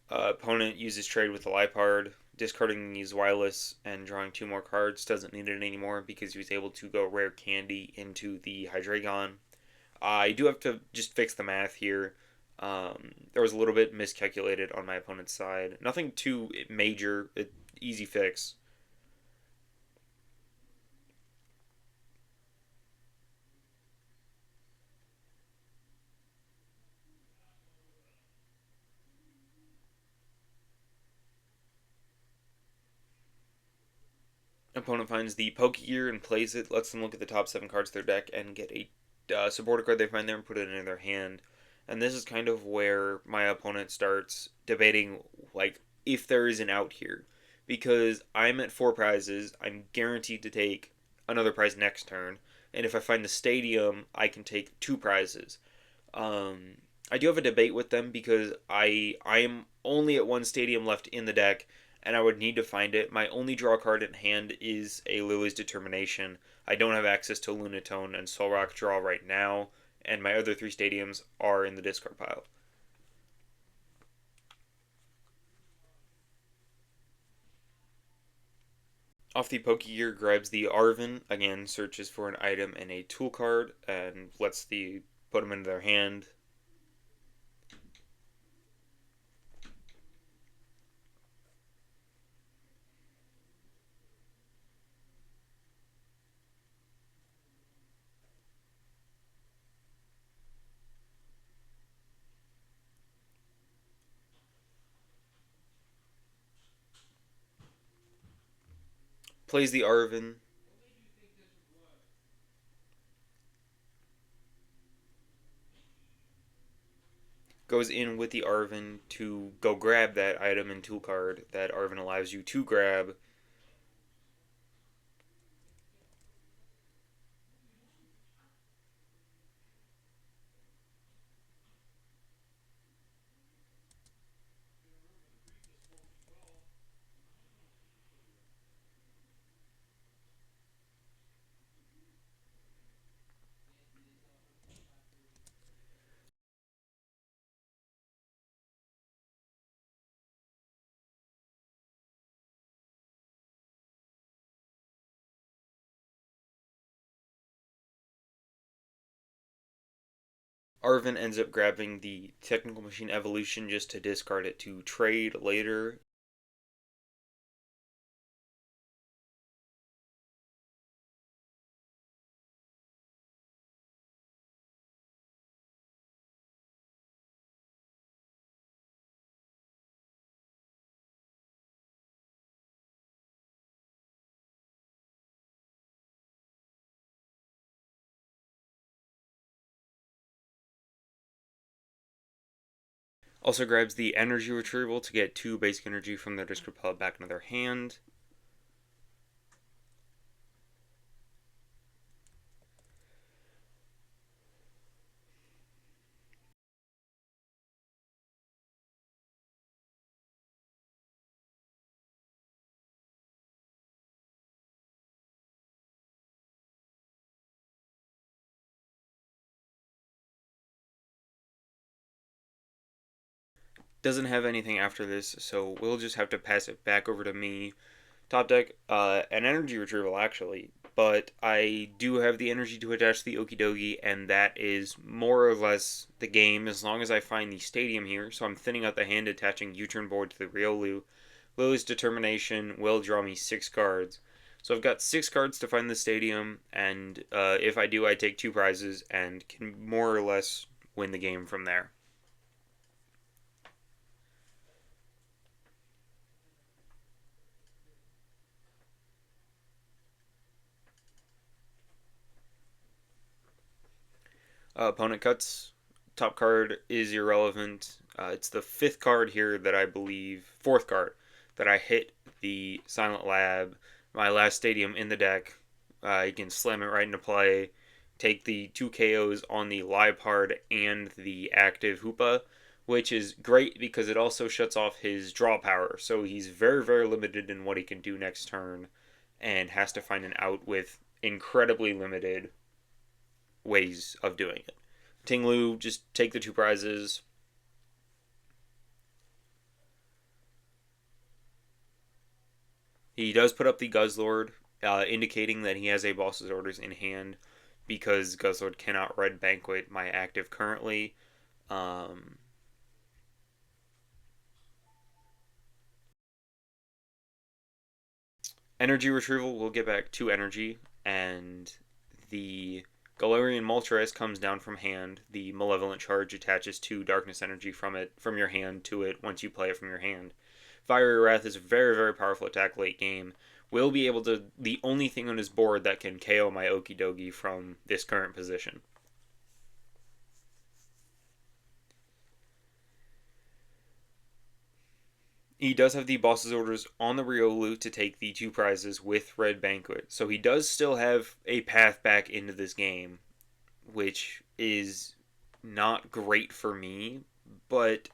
Opponent uses trade with the Lipard, discarding his Wireless and drawing two more cards. Doesn't need it anymore because he was able to go Rare Candy into the Hydreigon. I do have to just fix the math here. There was a little bit miscalculated on my opponent's side. Nothing too major, easy fix. Opponent finds the Pokegear and plays it, lets them look at the top seven cards of their deck and get a supporter card they find there and put it in their hand. And this is kind of where my opponent starts debating, like, if there is an out here. Because I'm at four prizes, I'm guaranteed to take another prize next turn. And if I find the stadium, I can take two prizes. I do have a debate with them because I am only at one stadium left in the deck, and I would need to find it. My only draw card in hand is a Lily's Determination. I don't have access to Lunatone and Solrock draw right now, and my other three stadiums are in the discard pile. Off the Pokegear, grabs the Arven, again searches for an item and a tool card, and lets the put them into their hand. Plays the Arven, goes in with the Arven to go grab that item and tool card that Arven allows you to grab. Arven ends up grabbing the Technical Machine Evolution just to discard it to trade later. Also grabs the Energy Retrieval to get two basic energy from their discard pile back into their hand. Doesn't have anything after this, so we'll just have to pass it back over to me. Top deck, an Energy Retrieval actually, but I do have the energy to attach the Okidogi, and that is more or less the game as long as I find the stadium here. So I'm thinning out the hand, attaching U-turn board to the Riolu. Lily's Determination will draw me six cards. So I've got six cards to find the stadium, and if I do, I take two prizes and can more or less win the game from there. Opponent cuts. Top card is irrelevant. It's the fifth card here that I believe, fourth card, that I hit the Silent Lab, my last stadium in the deck. You can slam it right into play, take the 2 KOs on the live card and the active Hoopa, which is great because it also shuts off his draw power. So he's very, very limited in what he can do next turn and has to find an out with incredibly limited ways of doing it. Tinglu, just take the 2 prizes. He does put up the Guzzlord, indicating that he has a boss's orders in hand because Guzzlord cannot Red Banquet my active currently. Um, Energy retrieval will get back 2 energy, and the Galarian Moltres comes down from hand. The Malevolent Charge attaches 2 Darkness energy from your hand to it once you play it from your hand. Fiery Wrath is a very, very powerful attack late game. Will be able to, the only thing on his board that can KO my Okidogi from this current position. He does have the boss's orders on the Riolu to take the 2 prizes with Red Banquet. So he does still have a path back into this game, which is not great for me, but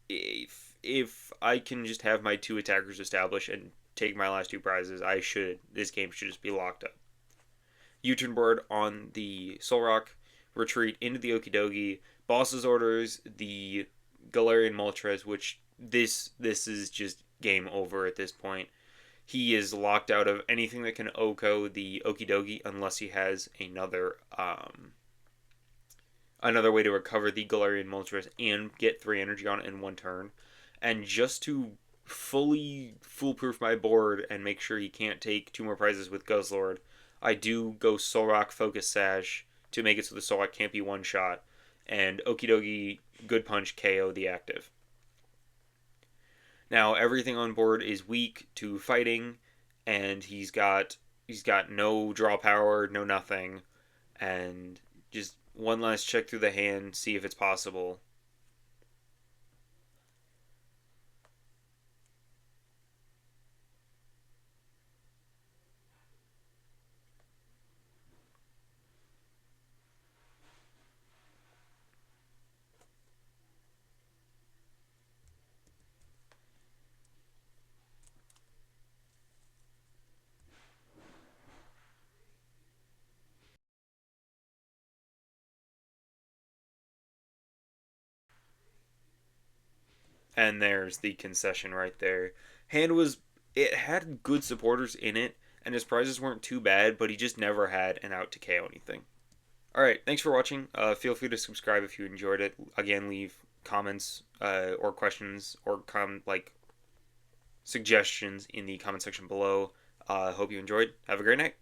if I can just have my 2 attackers established and take my last 2 prizes, this game should just be locked up. U-turn board on the Solrock, retreat into the Okidogi, boss's orders, the Galarian Moltres, which this is just game over at this point. He is locked out of anything that can Oko the Okidogi unless he has another way to recover the Galarian Moltres and get 3 energy on it in 1 turn. And just to fully foolproof my board and make sure he can't take 2 more prizes with Guzzlord, I do go Solrock Focus Sash to make it so the Solrock can't be one shot, and Okidogi Good Punch KO the active. Now everything on board is weak to fighting, and he's got no draw power, no nothing, and just one last check through the hand, see if it's possible. And there's the concession right there. Hand was it had good supporters in it, and his prizes weren't too bad, but he just never had an out to KO anything. All right, thanks for watching. Feel free to subscribe if you enjoyed it. Again, leave comments or questions or suggestions in the comment section below. Hope you enjoyed. Have a great night.